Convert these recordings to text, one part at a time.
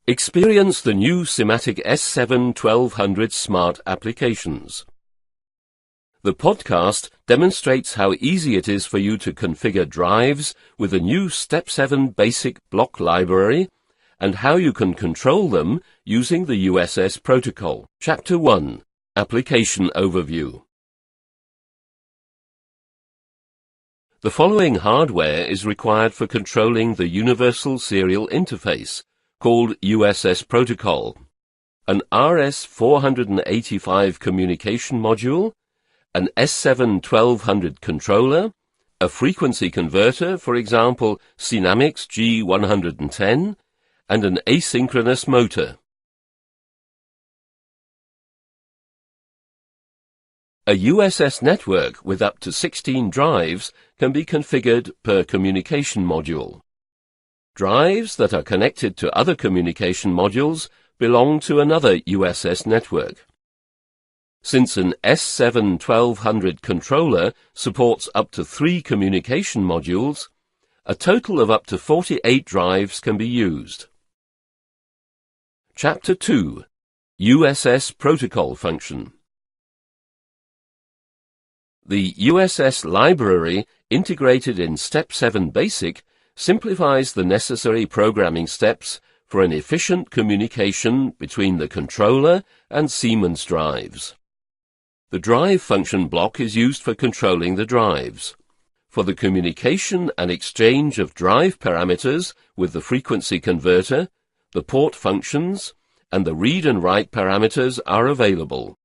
Experience the new Simatic S7 1200 smart applications. The podcast demonstrates how easy it is for you to configure drives with the new Step 7 basic block library and how you can control them using the USS protocol. Chapter 1. Application Overview. The following hardware is required for controlling the Universal Serial Interface, called USS protocol: an RS-485 communication module, an S7 1200 controller, a frequency converter, for example Cynamics G110, and an asynchronous motor. A USS network with up to 16 drives can be configured per communication module. Drives that are connected to other communication modules belong to another USS network. Since an S7 1200 controller supports up to 3 communication modules, a total of up to 48 drives can be used. Chapter 2. USS Protocol Function. The USS library, integrated in Step 7 Basic, simplifies the necessary programming steps for an efficient communication between the controller and Siemens drives. The drive function block is used for controlling the drives. For the communication and exchange of drive parameters with the frequency converter, the port functions and the read and write parameters are available.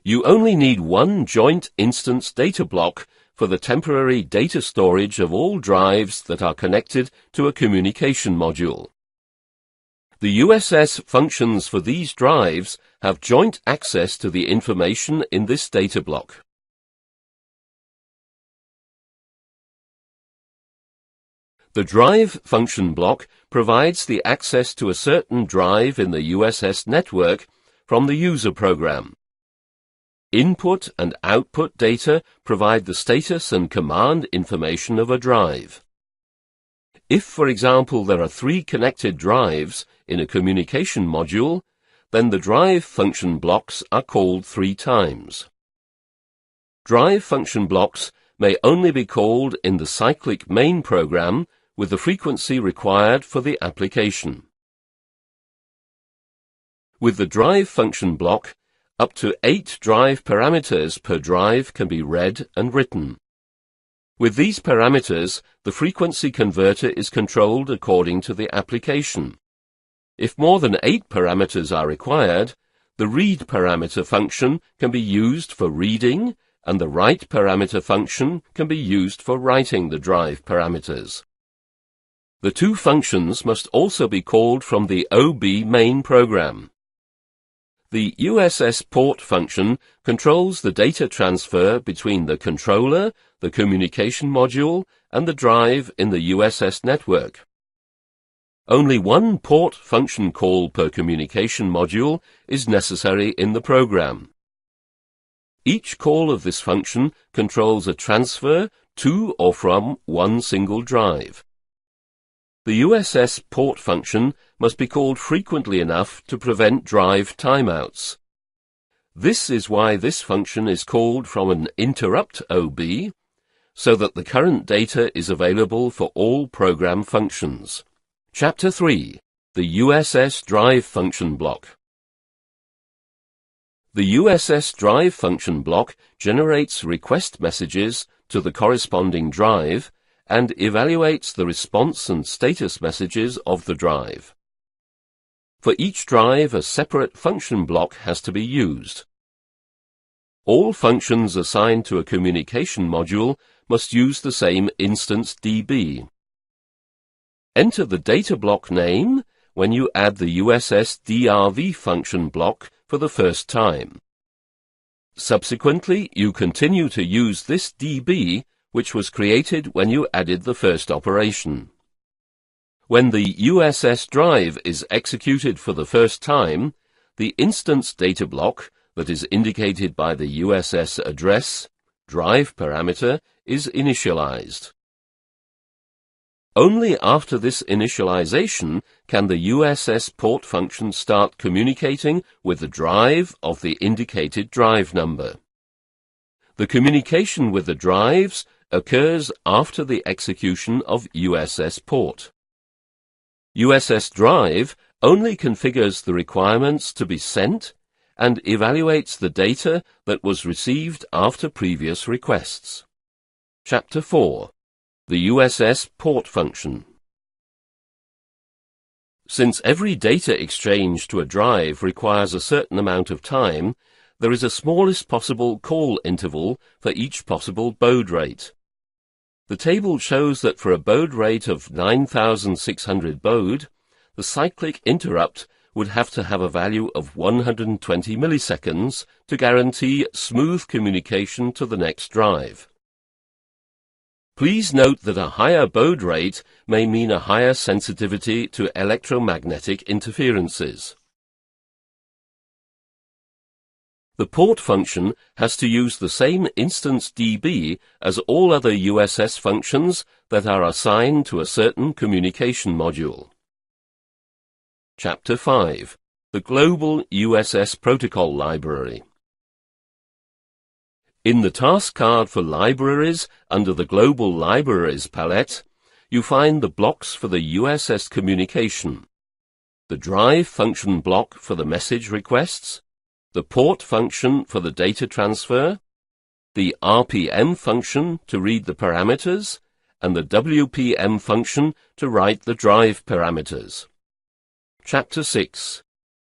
You only need one joint instance data block for the temporary data storage of all drives that are connected to a communication module. The USS functions for these drives have joint access to the information in this data block. The drive function block provides the access to a certain drive in the USS network from the user program. Input and output data provide the status and command information of a drive. If, for example, there are 3 connected drives in a communication module, then the drive function blocks are called 3 times. Drive function blocks may only be called in the cyclic main program with the frequency required for the application. With the drive function block, up to 8 drive parameters per drive can be read and written. With these parameters, the frequency converter is controlled according to the application. If more than 8 parameters are required, the read parameter function can be used for reading, and the write parameter function can be used for writing the drive parameters. The 2 functions must also be called from the OB main program. The USS port function controls the data transfer between the controller, the communication module, and the drive in the USS network. Only one port function call per communication module is necessary in the program. Each call of this function controls a transfer to or from one single drive. The USS port function must be called frequently enough to prevent drive timeouts. This is why this function is called from an interrupt OB, so that the current data is available for all program functions. Chapter 3. The USS drive function block. The USS drive function block generates request messages to the corresponding drive and evaluates the response and status messages of the drive. For each drive, a separate function block has to be used. All functions assigned to a communication module must use the same instance DB. Enter the data block name when you add the USS DRV function block for the first time. Subsequently, you continue to use this DB, which was created when you added the first operation. When the USS drive is executed for the first time, the instance data block, that is indicated by the USS address, drive parameter, is initialized. Only after this initialization can the USS port function start communicating with the drive of the indicated drive number. The communication with the drives occurs after the execution of USS port. USS drive only configures the requirements to be sent and evaluates the data that was received after previous requests. Chapter 4. The USS port function. Since every data exchange to a drive requires a certain amount of time, there is a smallest possible call interval for each possible baud rate. The table shows that for a baud rate of 9,600 baud, the cyclic interrupt would have to have a value of 120 milliseconds to guarantee smooth communication to the next drive. Please note that a higher baud rate may mean a higher sensitivity to electromagnetic interferences. The port function has to use the same instance dB as all other USS functions that are assigned to a certain communication module. Chapter 5. The Global USS Protocol Library. In the task card for libraries under the Global Libraries palette, you find the blocks for the USS communication, the drive function block for the message requests, the port function for the data transfer, the RPM function to read the parameters, and the WPM function to write the drive parameters. Chapter 6.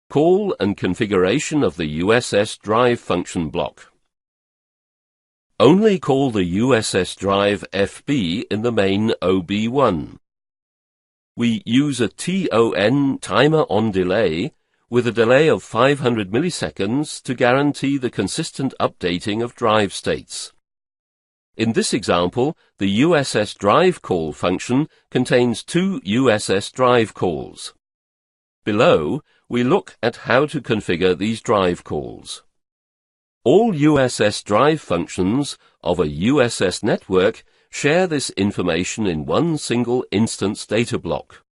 Call and configuration of the USS drive function block. Only call the USS drive FB in the main OB1. We use a TON timer on delay with a delay of 500 milliseconds to guarantee the consistent updating of drive states. In this example, the USS drive call function contains two USS drive calls. Below, we look at how to configure these drive calls. All USS drive functions of a USS network share this information in one single instance data block.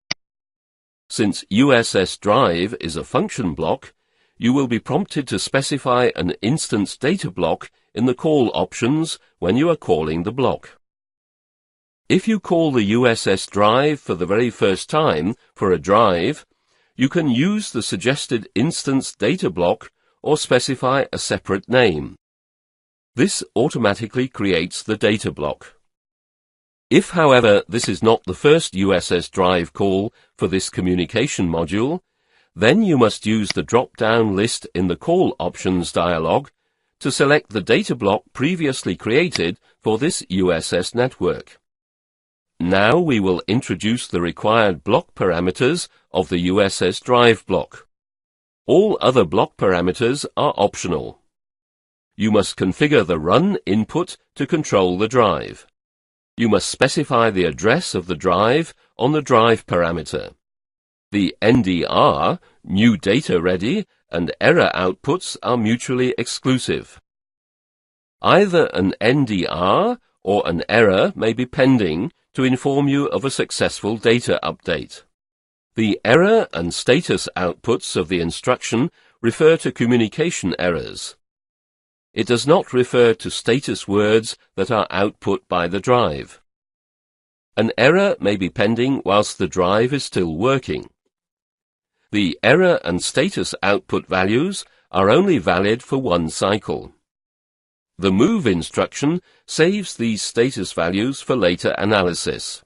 Since USS drive is a function block, you will be prompted to specify an instance data block in the call options when you are calling the block. If you call the USS drive for the very first time for a drive, you can use the suggested instance data block or specify a separate name. This automatically creates the data block. If, however, this is not the first USS drive call for this communication module, then you must use the drop-down list in the Call Options dialog to select the data block previously created for this USS network. Now we will introduce the required block parameters of the USS drive block. All other block parameters are optional. You must configure the run input to control the drive. You must specify the address of the drive on the drive parameter. The NDR, new data ready, and error outputs are mutually exclusive. Either an NDR or an error may be pending to inform you of a successful data update. The error and status outputs of the instruction refer to communication errors. It does not refer to status words that are output by the drive. An error may be pending whilst the drive is still working. The error and status output values are only valid for one cycle. The move instruction saves these status values for later analysis.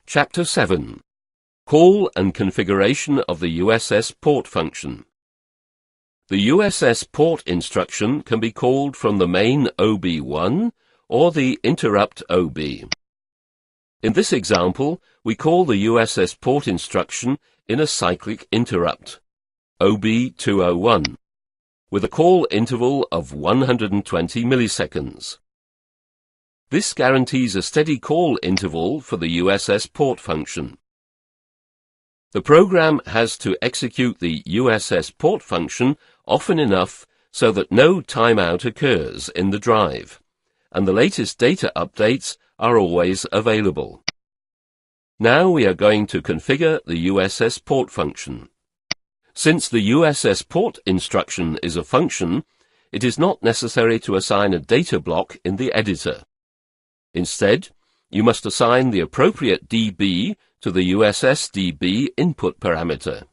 Chapter 7. Call and configuration of the USS port function. The USS port instruction can be called from the main OB1 or the interrupt OB. In this example, we call the USS port instruction in a cyclic interrupt, OB201, with a call interval of 120 milliseconds. This guarantees a steady call interval for the USS port function. The program has to execute the USS port function often enough so that no timeout occurs in the drive, and the latest data updates are always available. Now we are going to configure the USS port function. Since the USS port instruction is a function, it is not necessary to assign a data block in the editor. Instead, you must assign the appropriate DB to the USS DB input parameter.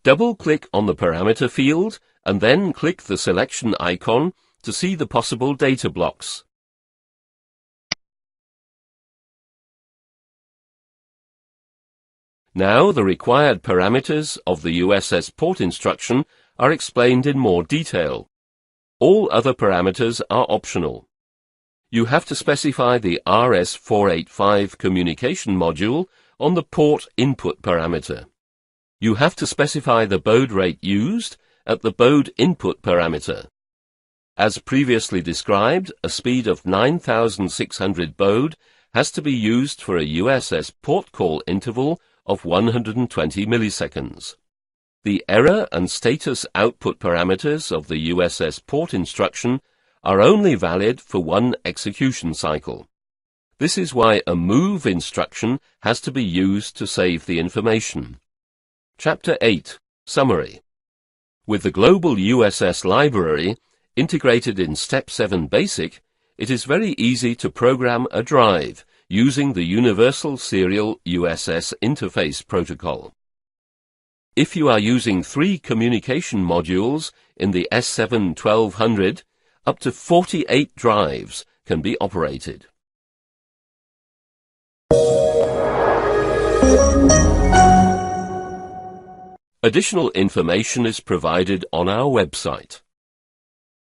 Double-click on the parameter field and then click the selection icon to see the possible data blocks. Now the required parameters of the USS port instruction are explained in more detail. All other parameters are optional. You have to specify the RS-485 communication module on the port input parameter. You have to specify the baud rate used at the baud input parameter. As previously described, a speed of 9,600 baud has to be used for a USS port call interval of 120 milliseconds. The error and status output parameters of the USS port instruction are only valid for one execution cycle. This is why a move instruction has to be used to save the information. Chapter 8, Summary. With the global USS library integrated in Step 7 Basic, it is very easy to program a drive using the Universal Serial USS Interface Protocol. If you are using 3 communication modules in the S7-1200, up to 48 drives can be operated. Additional information is provided on our website.